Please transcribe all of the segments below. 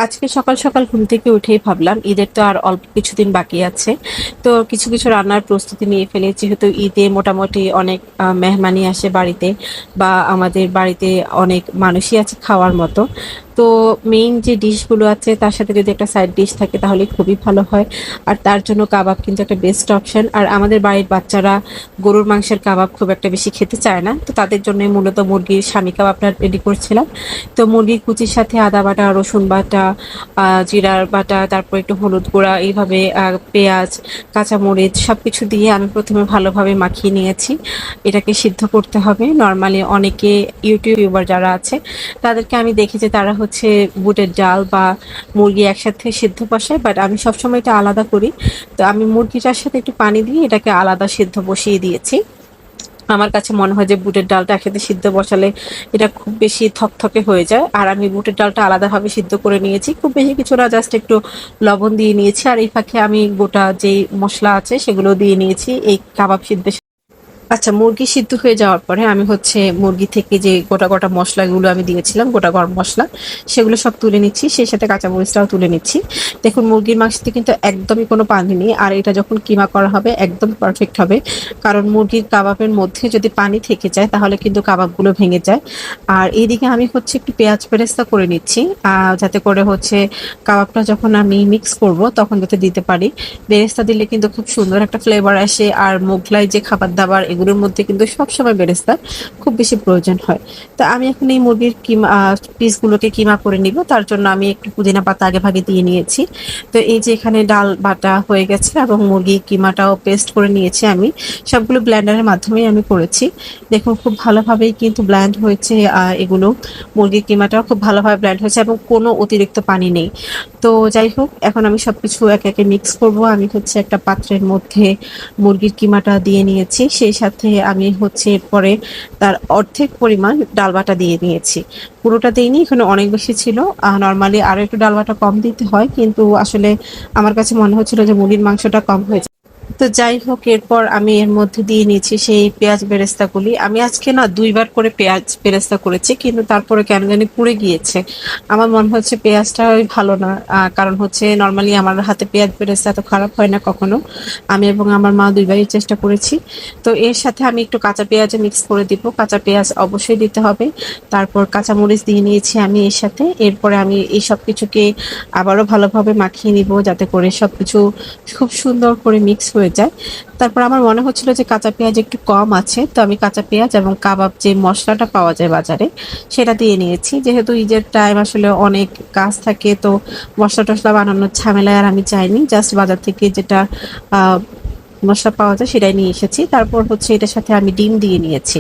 আজকে সকাল সকাল ঘুম থেকে উঠেই ভাবলাম ঈদের তো আর অল্প কিছুদিন বাকি আছে। তো কিছু কিছু রান্নার প্রস্তুতি নিয়ে ফেলি, যেহেতু ঈদে মোটামুটি অনেক মেহমানি আসে বাড়িতে, বা আমাদের বাড়িতে অনেক মানুষই আছে খাওয়ার মতো। তো মেইন যে ডিশগুলো আছে তার সাথে যদি একটা সাইড ডিশ থাকে তাহলে খুবই ভালো হয়। আর তার জন্য কাবাব কিন্তু একটা বেস্ট অপশন। আর আমাদের বাড়ির বাচ্চারা গরুর মাংসের কাবাব খুব একটা বেশি খেতে চায় না, তো তাদের জন্য মূলত মুরগির স্বামী কাবাবটা রেডি করছিলাম। তো মুরগির কুচির সাথে আদা বাটা, রসুন বাটা, জিরার বাটা, তারপর একটু হলুদ গুঁড়া, এইভাবে পেঁয়াজ, কাঁচামরিচ সবকিছু দিয়ে আমি প্রথমে ভালোভাবে মাখিয়ে নিয়েছি। এটাকে সিদ্ধ করতে হবে। নর্মালি অনেকে ইউটিউবার যারা আছে তাদেরকে আমি দেখি যে তারা হচ্ছে বুটের ডাল বা মুরগি একসাথে সিদ্ধ বসায়, বাট আমি সবসময় এটা আলাদা করি। তো আমি মুরগিটার সাথে একটু পানি দিয়ে এটাকে আলাদা সিদ্ধ বসিয়ে দিয়েছি। আমার কাছে মনে হয় যে বুটের ডালটা একসাথে সিদ্ধ বসালে এটা খুব বেশি থকথকে হয়ে যায়। আর আমি বুটের ডালটা আলাদাভাবে সিদ্ধ করে নিয়েছি, খুব বেশি কিছু না, জাস্ট একটু লবণ দিয়ে নিয়েছি। আর এই ফাঁকে আমি গোটা যেই মশলা আছে সেগুলো দিয়ে নিয়েছি এই কাবাব সিদ্ধ। আচ্ছা, মুরগি সিদ্ধ হয়ে যাওয়ার পরে আমি হচ্ছে মুরগি থেকে যে গোটা গোটা মশলাগুলো আমি দিয়েছিলাম, গোটা গরম মশলা, সেগুলো সব তুলে নিচ্ছি, সেই সাথে কাঁচামরিচটাও তুলে নিচ্ছি। দেখুন, মুরগির মাংসতে কিন্তু একদমই কোনো পানি নেই, আর এটা যখন কিমা করা হবে একদম পারফেক্ট হবে। কারণ মুরগির কাবাবের মধ্যে যদি পানি থেকে যায় তাহলে কিন্তু কাবাবগুলো ভেঙে যায়। আর এইদিকে আমি হচ্ছে একটু পেঁয়াজ বেরেস্তা করে নিচ্ছি, যাতে করে হচ্ছে কাবাবটা যখন আমি মিক্স করব তখন যাতে দিতে পারি। বেরেস্তা দিলে কিন্তু খুব সুন্দর একটা ফ্লেভার আসে। আর মোগলাই যে খাবার দাবার এগুলোর মধ্যে কিন্তু সবসময় বেরেস্তার খুব বেশি প্রয়োজন হয়। তো আমি এখন এই মুরগির কিমা পিসগুলোকে কিমা করে নিব। তার জন্য আমি একটু পুদিনা পাতা আগে ভাগে দিয়ে নিয়েছি। তো এই যে এখানে ডাল বাটা হয়ে গেছে এবং মুরগির কিমাটাও পেস্ট করে নিয়েছি। আমি সবগুলো ব্লেন্ডারের মাধ্যমেই আমি করেছি। দেখুন, খুব ভালোভাবেই কিন্তু ব্লেন্ড হয়েছে। এগুলো মুরগির কিমাটাও খুব ভালোভাবে ব্লেন্ড হয়েছে এবং কোনো অতিরিক্ত পানি নেই। তো যাই হোক, এখন আমি সবকিছু একে একে মিক্স করব। আমি হচ্ছে একটা পাত্রের মধ্যে মুরগির কিমাটা দিয়ে নিয়েছি, সেই সাথে আমি হচ্ছে এরপরে তার অর্ধেক পরিমাণ ডাল বাটা দিয়ে নিয়েছি। পুরোটা দিইনি, এখানে অনেক বেশি ছিল। নর্মালি আরো একটু ডাল বাটা কম দিতে হয়, কিন্তু আসলে আমার কাছে মনে হচ্ছিল যে মুরগির মাংসটা কম হয়েছে। তো যাই হোক, এরপর আমি এর মধ্যে দিয়ে নিয়েছি সেই পেঁয়াজ বেরেস্তাগুলি। আমি আজকে না দুইবার করে পেঁয়াজ বেরেস্তা করেছি, কিন্তু তারপরে কেন জানি পুড়ে গিয়েছে। আমার মনে হচ্ছে পেঁয়াজটা ভালো না। কারণ হচ্ছে নর্মালি আমার হাতে পেঁয়াজ বেরেস্তা তো খারাপ হয় না কখনো। আমি এবং আমার মা দুইবারই চেষ্টা করেছি। তো এর সাথে আমি একটু কাঁচা পেঁয়াজ মিক্স করে দিব, কাঁচা পেঁয়াজ অবশ্যই দিতে হবে। তারপর কাঁচামরিচ দিয়ে নিয়েছি আমি এর সাথে। এরপরে আমি এই সব কিছুকে আবারও ভালোভাবে মাখিয়ে নিব, যাতে করে সবকিছু খুব সুন্দর করে মিক্স হয়ে যায়। তারপর আমার মনে হচ্ছিল যে কাঁচা পেঁয়াজ একটু কম আছে, তো আমি কাঁচা পেঁয়াজ এবং কাবাব যে মশলাটা পাওয়া যায় বাজারে সেটা দিয়ে নিয়েছি। যেহেতু ঈদের টাইম, আসলে অনেক কাজ থাকে, তো মশলা টশলা বানানোর ঝামেলায় আর আমি চাইনি, জাস্ট বাজার থেকে যেটা আহ মশলা পাওয়া যায় সেটাই নিয়ে এসেছি। তারপর হচ্ছে এটার সাথে আমি ডিম দিয়ে নিয়েছি।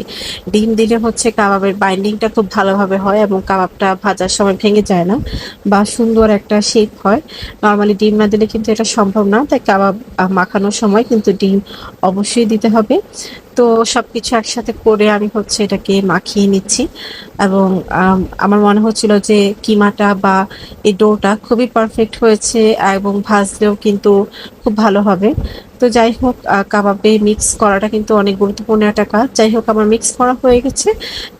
ডিম দিলে হচ্ছে কাবাবের বাইন্ডিংটা খুব ভালোভাবে হয় এবং কাবাবটা ভাজার সময় ভেঙে যায় না, বা সুন্দর একটা শেপ হয়। নর্মালি ডিম না দিলে কিন্তু এটা সম্ভব না, তাই কাবাব মাখানোর সময় কিন্তু ডিম অবশ্যই দিতে হবে। তো সবকিছু একসাথে করে আমি হচ্ছে এটাকে মাখিয়ে নিচ্ছি। এবং আমার মনে হচ্ছিল যে কিমাটা বা এই ডোটা খুবই পারফেক্ট হয়েছে, এবং ভাজলেও কিন্তু খুব ভালো হবে। তো যাই হোক, কাবাবে মিক্স করাটা কিন্তু অনেক গুরুত্বপূর্ণ একটা কাজ। যাই হোক, আমার মিক্স করা হয়ে গেছে।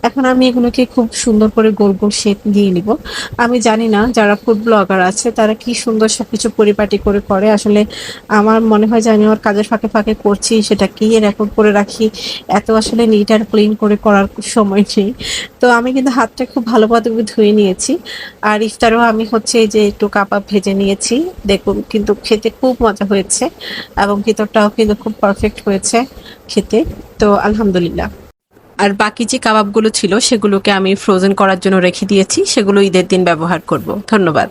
এখন আমি এগুলোকে খুব সুন্দর করে গোল গোল শেপ দিয়ে নিব। আমি জানি না যারা ফুড ব্লগার আছে তারা কি সুন্দর সবকিছু পরিপাটি করে করে। আসলে আমার মনে হয় যে আমি আমার কাজের ফাঁকে ফাঁকে করছি, সেটা কি রেকর্ড করে রাখি। এত আসলে নিট আর ক্লিন করে করার সময় নেই। তো আমি কিন্তু হাতটা খুব ভালোভাবে ধুয়ে নিয়েছি। আর ইফতারেও আমি হচ্ছে এই যে একটু কাবাব ভেজে নিয়েছি। দেখুন, কিন্তু খেতে খুব মজা হয়েছে এবং ভিতরটাও কিন্তু খুব পারফেক্ট হয়েছে খেতে। তো আলহামদুলিল্লাহ। আর বাকি যে কাবাবগুলো ছিল সেগুলোকে আমি ফ্রোজেন করার জন্য রেখে দিয়েছি, সেগুলো ঈদের দিন ব্যবহার করব। ধন্যবাদ।